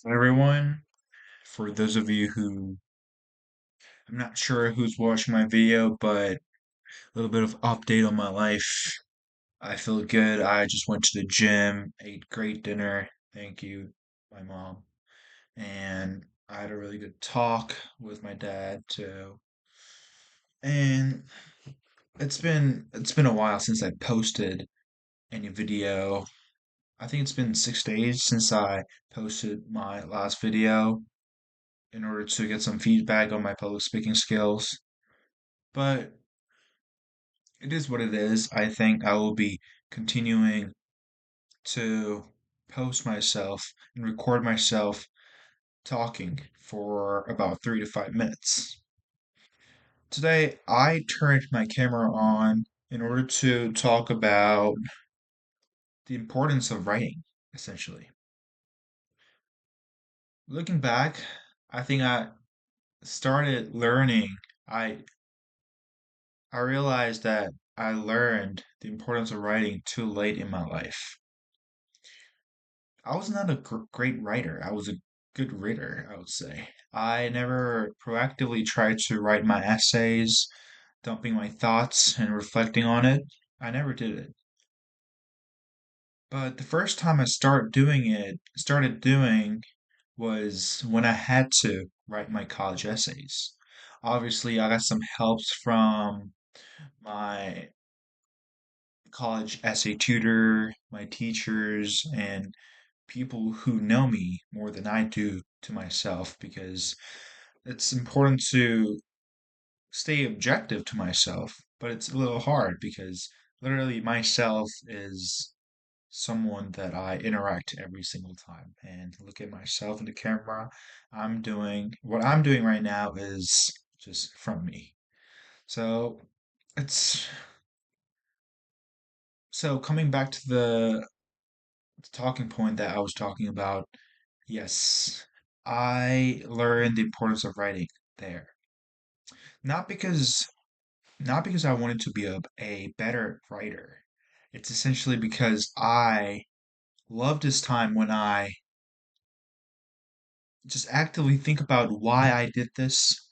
Everyone. For those of you who I'm not sure who's watching my video, but a little bit of update on my life. I feel good. I just went to the gym, ate great dinner. Thank you, my mom. And I had a really good talk with my dad too. And it's been a while since I posted any video. I think it's been 6 days since I posted my last video in order to get some feedback on my public speaking skills. But it is what it is. I think I will be continuing to post myself and record myself talking for about 3 to 5 minutes. Today, I turned my camera on in order to talk about the importance of writing, essentially. Looking back, I think I started learning. I I realized that I learned the importance of writing too late in my life. I was not a great writer. I was a good reader, I would say. I never proactively tried to write my essays, dumping my thoughts and reflecting on it. I never did it. But the first time I started doing was when I had to write my college essays. Obviously, I got some helps from my college essay tutor, my teachers, and people who know me more than I do to myself because it's important to stay objective to myself, but it's a little hard because literally myself is someone that I interact every single time and look at myself in the camera. What I'm doing right now is just from me. So it's so coming back to the talking point that I was talking about. Yes, I learned the importance of writing there. Not because not because I wanted to be a better writer. It's essentially because I love this time when I just actively think about why I did this,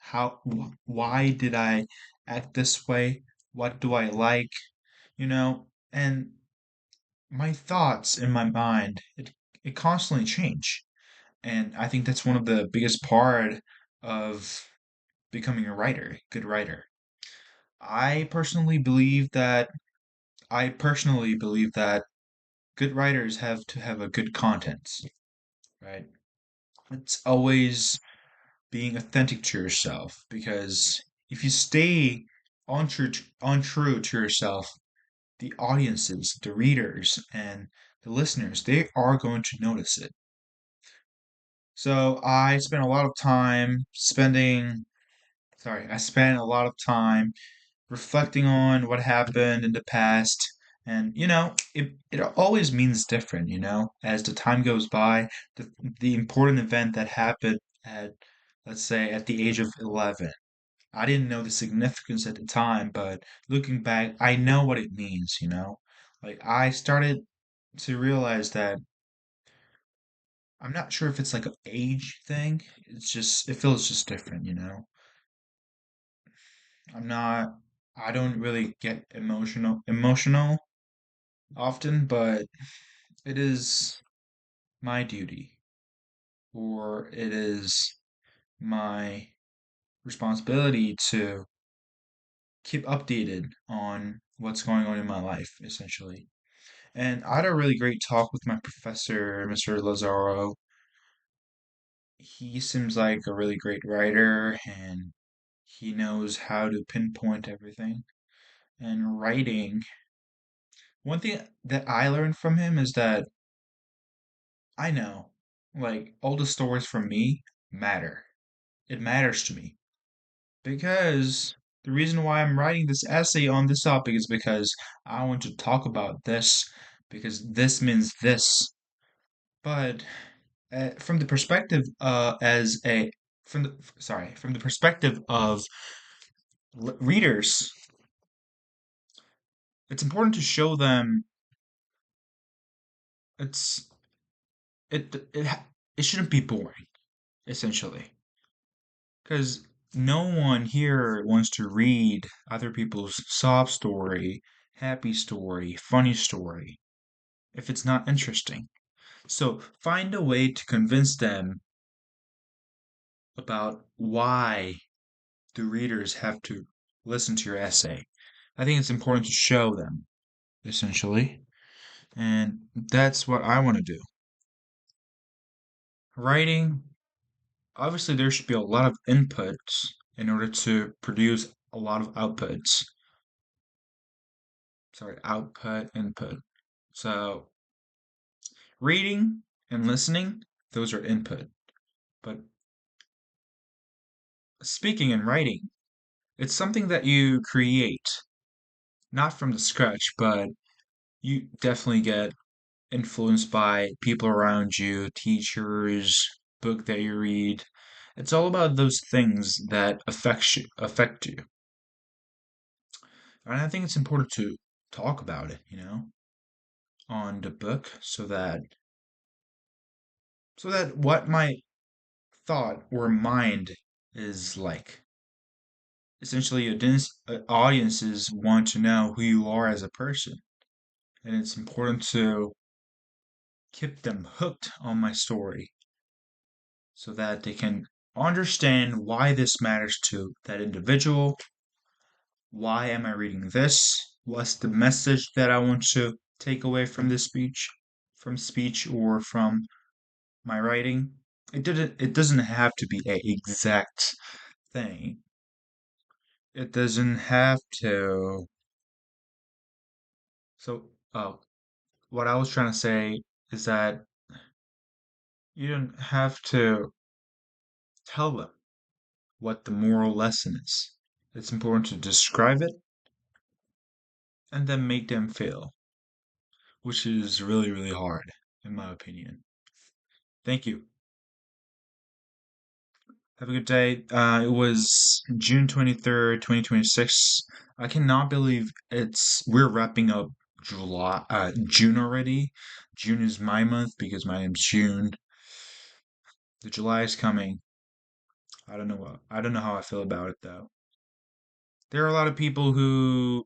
why did I act this way, what do I like, and my thoughts in my mind, it constantly change. And I think that's one of the biggest part of becoming a writer, good writer. I personally believe that I personally believe that good writers have to have a good content, right? It's always being authentic to yourself because if you stay untrue to yourself, the audiences, the readers, and the listeners, they are going to notice it. So I spent a lot of time reflecting on what happened in the past. And it always means different, as the time goes by, the important event that happened at, let's say, at the age of 11. I didn't know the significance at the time, but looking back, I know what it means. Like I started to realize that I'm not sure if it's like an age thing. It feels just different. I'm not I don't really get emotional often, but it is my duty or it is my responsibility to keep updated on what's going on in my life, essentially. And I had a really great talk with my professor, Mr. Lazaro. He seems like a really great writer and he knows how to pinpoint everything. And writing, one thing that I learned from him is that I know, like, all the stories from me matter. It matters to me because the reason why I'm writing this essay on this topic is because I want to talk about this because this means this. But from the perspective as a from the sorry from the perspective of readers, it's important to show them it's it it shouldn't be boring, essentially. Because no one here wants to read other people's sob story, happy story, funny story if it's not interesting. So find a way to convince them about why the readers have to listen to your essay. I think it's important to show them, essentially. And that's what I want to do. Writing, obviously, there should be a lot of inputs in order to produce a lot of outputs. Sorry, output, input. So, reading and listening, those are input. But speaking and writing, it's something that you create, not from the scratch, but you definitely get influenced by people around you, teachers, book that you read. It's all about those things that affect you. And I think it's important to talk about it, on the book so that what my thought or mind is like. Essentially, audiences want to know who you are as a person, and it's important to keep them hooked on my story so that they can understand why this matters to that individual. Why am I reading this? What's the message that I want to take away from this speech or from my writing? It doesn't have to be a exact thing. It doesn't have to. So, what I was trying to say is that you don't have to tell them what the moral lesson is. It's important to describe it and then make them feel, which is really, really hard, in my opinion. Thank you. Have a good day. It was June 23rd, 2026. I cannot believe we're wrapping up June already. June is my month because my name's June. The July is coming. I don't know how I feel about it though. There are a lot of people who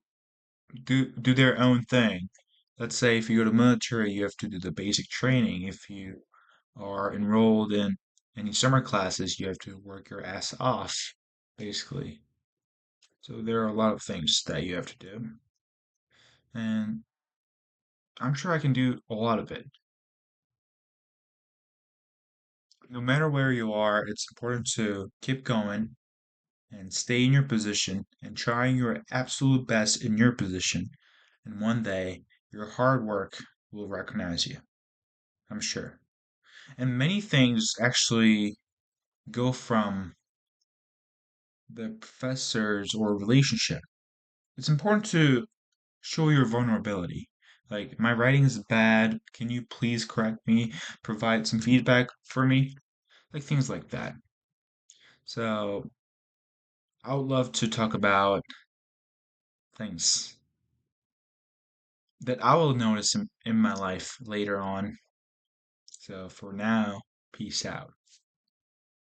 do their own thing. Let's say if you go to military, you have to do the basic training. If you are enrolled in any summer classes, you have to work your ass off, basically. So there are a lot of things that you have to do. And I'm sure I can do a lot of it. No matter where you are, it's important to keep going and stay in your position and trying your absolute best in your position. And one day, your hard work will recognize you, I'm sure. And many things actually go from the professors or relationship. It's important to show your vulnerability. Like, my writing is bad. Can you please correct me? Provide some feedback for me? Like, things like that. So, I would love to talk about things that I will notice in my life later on. So, for now, peace out.